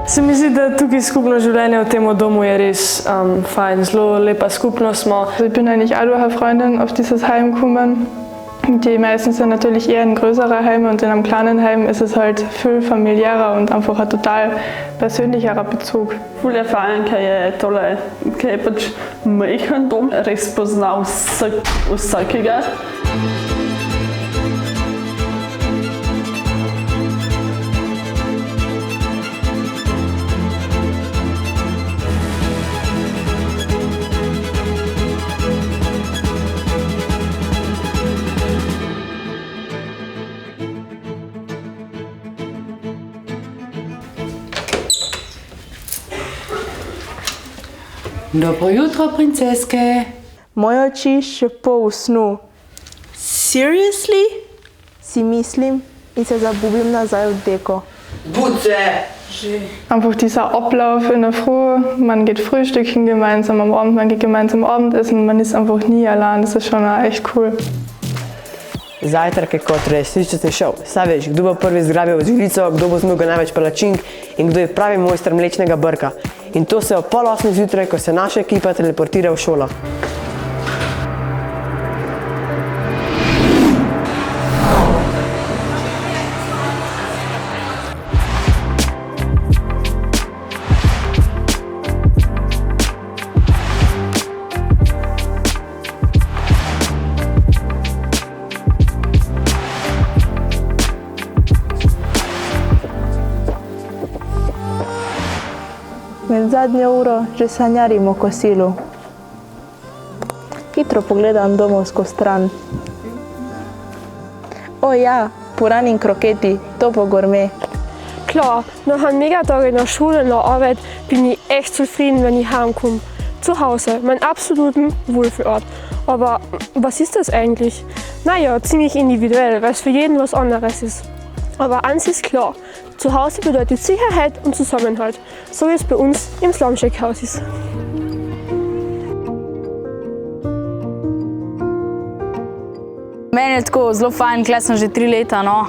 Se mi zdi, da tukaj skupno življenje v tem domu je res fajn, zelo lepa skupnost smo. Ich bin eigentlich auch durch eine Freundin auf dieses Heim gekommen. Die meisten sind natürlich eher in größere Heime und in einem kleinen Heim ist es halt viel familiärer und einfach ein total persönlicherer Bezug. Ful je fajn, ker je tole, ker je pač majhen dom, res pozna vsakega. Dobro jutro, princeske. Moje oči še pol v snu. Seriously? Si mislim in se zabubim nazaj v deko. Buce! Einfach dieser Ablauf in der Früh, man geht frühstücken gemeinsam am Abend, man geht gemeinsam Abendessen, man ist einfach nie allein, das ist schon echt cool. Zajtrk je kot resnični šov. Saj veš, kdo bo prvi zgrabil žilico, kdo bo zmogel največ palačink in kdo je pravi mojster mlečnega brka. In to se ob 7:30 zjutraj, ko se naša ekipa teleportira v šolo. Med zadnjo uro že sanjarim o kosilu. Hitro pogledam domovsko stran. O ja, puran in kroketi, to po gourmet. Klar, nach einem Megatag in der Schule und der Arbeit bin ich echt zufrieden, wenn ich heimkomme. Zu Hause, mein absoluten Wohlfühlort. Aber was ist das eigentlich? Naja, ziemlich individuell, weil es für jeden was anderes ist. Aber eins ist klar, zu Hause bedeutet Sicherheit und Zusammenhalt, so wie es bei uns im Slumshack-Haus ist. Meni je tako zelo fajn, tukaj sem že 3 leta, no.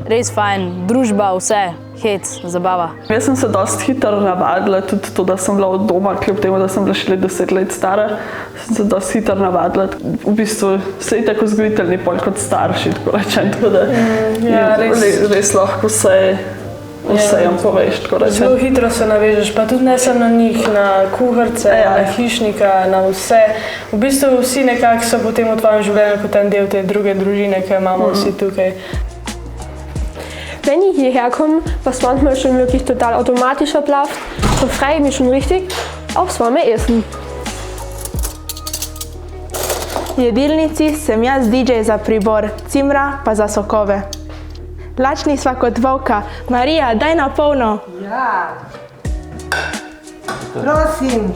Res fajn, družba, vse, hec, zabava. Jaz sem se dosti hitro navadila, tudi to, da sem bila od doma, kljub temu, da sem bila šele 10 let stara, sem se dosti hitro navadila. V bistvu se je tako vzgojitelj ni pol kot starši, tako rečem, tako da res lahko vse jim poveš, tako rečem. Zelo hitro se navežeš, pa tudi ne samo na njih, na kuharce, na hišnika, na vse. V bistvu vsi nekako so potem v tvojem življenju kot en del te druge družine, ki imamo vsi tukaj. Wenn ich hierher komme, was manchmal schon wirklich total automatisch abläuft, dann freue ich mich schon richtig aufs warme Essen. V jedilnici sem jaz DJ za pribor, cimra pa za sokove. Lačni sva kot volka. Marija, daj na polno. Ja. Prosim.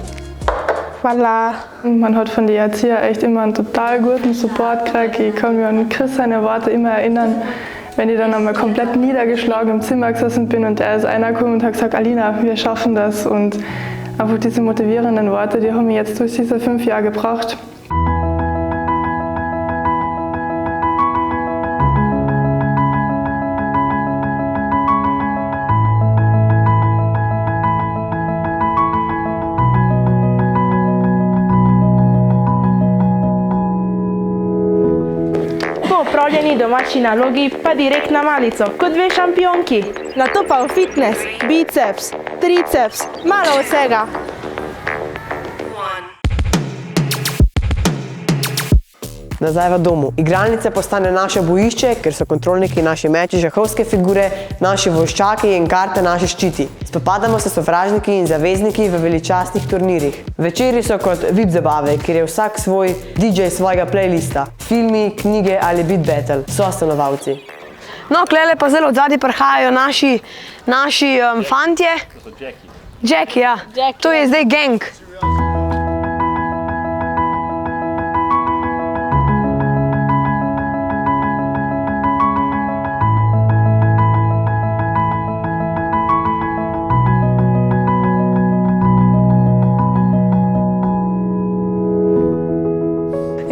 Hvala. Man hat von den Erziehern echt immer einen total guten Support gekriegt. Ich kann mich an Chris seine Worte immer erinnern, wenn ich dann einmal komplett niedergeschlagen im Zimmer gesessen bin und er ist einer gekommen und hat gesagt, Alina, wir schaffen das. Und einfach diese motivierenden Worte, die haben mich jetzt durch diese 5 Jahre gebracht. Opravljeni domači nalogi pa direkt na malico, kot 2 šampionki. Nato pa v fitness, biceps, triceps, malo vsega. Nazaj v domu. Igralnice postane naše bojišče, ker so kontrolniki naši meči, šahovske figure, naši vojščaki in karte naši ščiti. Spopadamo se s sovražniki in zavezniki v veličastnih turnirjih. Večeri so kot VIP zabave, kjer je vsak svoj DJ svojega playlista. Filmi, knjige ali beat battle. So stanovalci. No, klele pa zelo odzadaj prihajajo naši fantje. Jackie, ja. To je zdaj gang.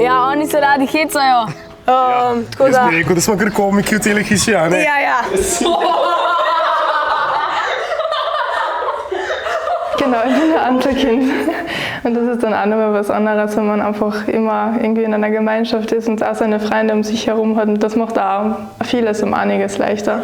Ja, oni se radi hecajo. Tako Jaz bi rekel, da smo kar komiki v celi hiši, a ne? Ja. Genau, ich bin ein Einzelkind. Und das ist dann auch nochmal was anderes, wenn man einfach immer irgendwie in einer Gemeinschaft ist und auch seine Freunde um sich herum hat. Und das macht auch vieles um einiges leichter.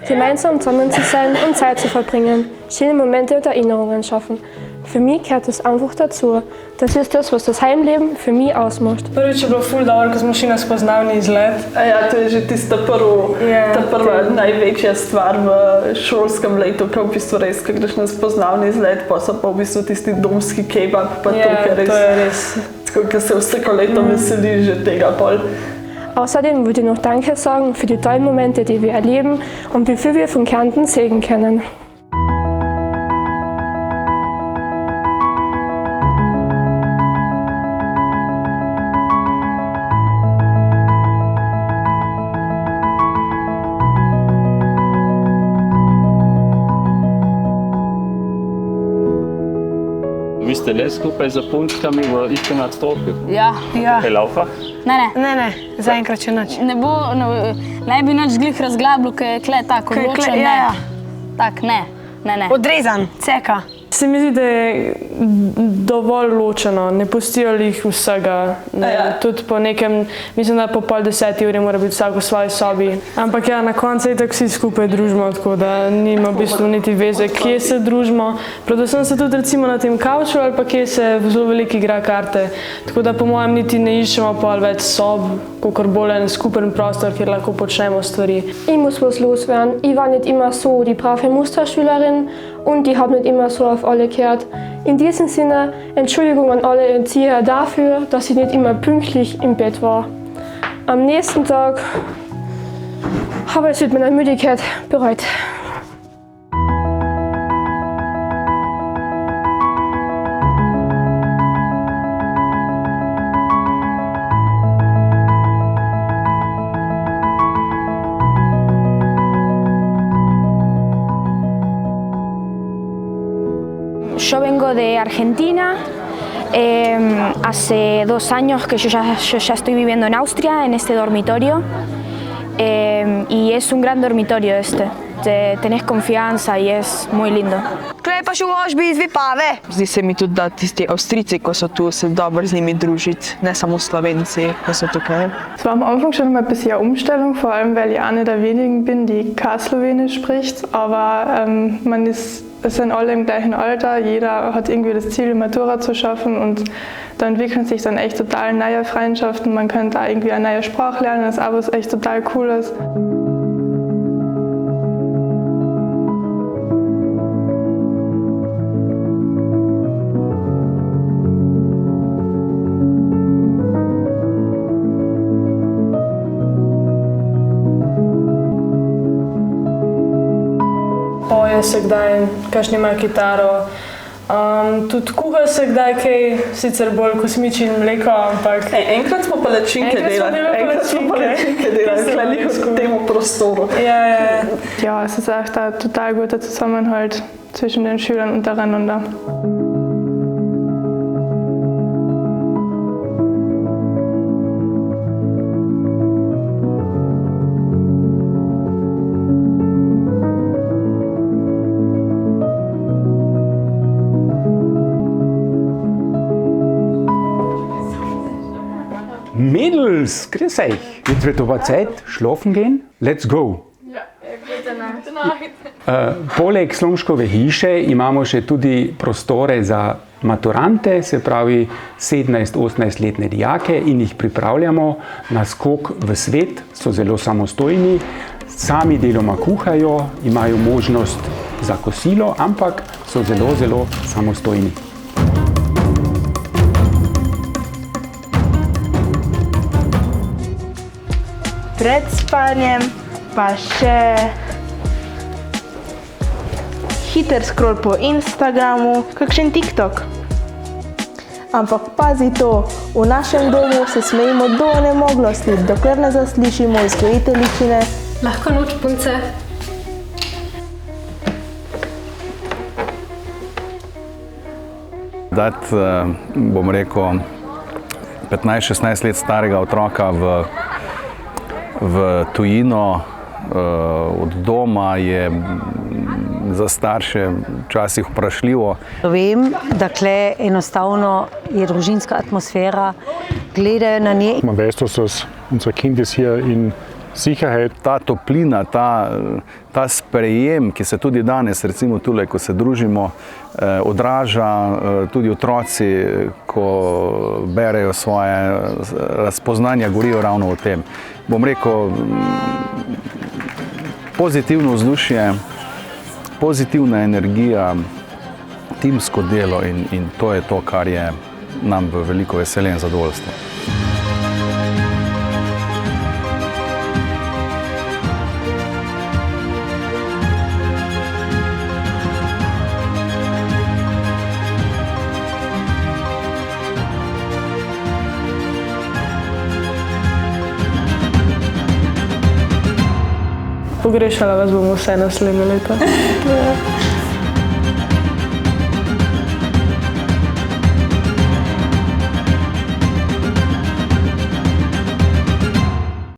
Gemeinsam zusammen zu sein und Zeit zu verbringen, schöne Momente und Erinnerungen schaffen. Für mich gehört das einfach dazu. Das ist das, was das Heimleben für mich ausmacht. Prvič je bilo ful dobro, ko smo šli na spoznavni izlet. Ja, to je že tista prva največja stvar v šolskem letu, ko v bistvu res, ko greš na spoznavni izlet, pa so pa v bistvu tisti domski kebab, pa to je res. Ko se vsako leto veseli že tega pol. Außerdem würde ich noch Danke sagen für die tollen Momente, die wir erleben und wie viel wir von Kärnten sehen können. Vi ste le skupaj za punčkami v istem nadstropju? Ja. Kaj laufa? Ne, zaenkrat še nič. Ne bi nič glih razglabljal, ker je kle tako odločen. Tak, ne. Odrezan, ceka. Se mi zdi, da je dovolj ločeno, ne pustijo jih vsega. Tudi po nekem, mislim, da po pol 10 uri mora biti vsak v svoji sobi. Ampak ja, na koncu je tako vsi skupaj družimo, tako da nima v bistvu niti veze, kje se družimo. Predvsem se tudi recimo na tem kavču ali pa kje se zelo veliko igra karte. Tako da po mojem niti ne iščemo pol več sob, kakor bolj en skupen prostor, kjer lahko počnemo stvari. Ich muss was loswerden. Ich war nicht immer so die brave Musterschülerin und ich habe nicht immer so auf alle gehört. In diesem Sinne, Entschuldigung an alle Erzieher dafür, dass ich nicht immer pünktlich im Bett war. Am nächsten Tag habe ich es mit meiner Müdigkeit bereut. Yo vengo de Argentina, hace 2 años que yo ya estoy viviendo en Austria, en este dormitorio, y es un gran dormitorio este, tenés confianza y es muy lindo. Klej pa še v Ožbi iz Vipave. Zdi se mi tudi, da tisti Avstrijci, ko so tu, se dobro z njimi družiti, ne samo Slovenci, ko so tukaj. Es war am Anfang schon mal ein bisschen eine Umstellung, vor allem weil ich eine der wenigen bin, die kein Slowenisch spricht, aber es sind alle im gleichen Alter, jeder hat irgendwie das Ziel, die Matura zu schaffen und da entwickeln sich dann echt total neue Freundschaften, man kann da irgendwie eine neue Sprache lernen, das ist auch was echt total Cooles. Poje se kdaj, kakšni ima kitaro. Tudi kuha se kdaj kaj, sicer bolj kosmiči in mleko, ampak... Enkrat smo palačinke delali. V tem prostoru. Ja, es ist echt ein total guter Zusammenhalt zwischen den Schülern untereinander. Mädels, grüß euch. Jetzt wird aber Zeit, schlafen gehen. Let's go. Poleg Slomškove hiše imamo še tudi prostore za maturante, se pravi 17-18-letne dijake in jih pripravljamo na skok v svet, so zelo samostojni, sami deloma kuhajo, imajo možnost za kosilo, ampak so zelo, zelo samostojni. Pred spanjem pa še hiter scroll po Instagramu, kakšen TikTok. Ampak pazi to, v našem domu se smejimo do onemoglosti, dokler ne zaslišimo vzgojiteljičine. Lahko noč, punce. Dati, bom rekel, 15-16 let starega otroka v tujino od doma je za starše včasih vprašljivo. Vem, da tle enostavno je družinska atmosfera, gledajo na nje. Man weiß, dass unser Kind ist hier in Sicherheit. Ta toplina, ta sprejem, ki se tudi danes, recimo tule, ko se družimo, odraža, tudi otroci, ko berejo svoje razpoznanja, govorijo ravno o tem. Bom rekel, pozitivno vzdušje, pozitivna energija, timsko delo in to je to, kar je nam v veliko veselje in zadovoljstvo. Pogrešala vas bomo vse naslednje leto.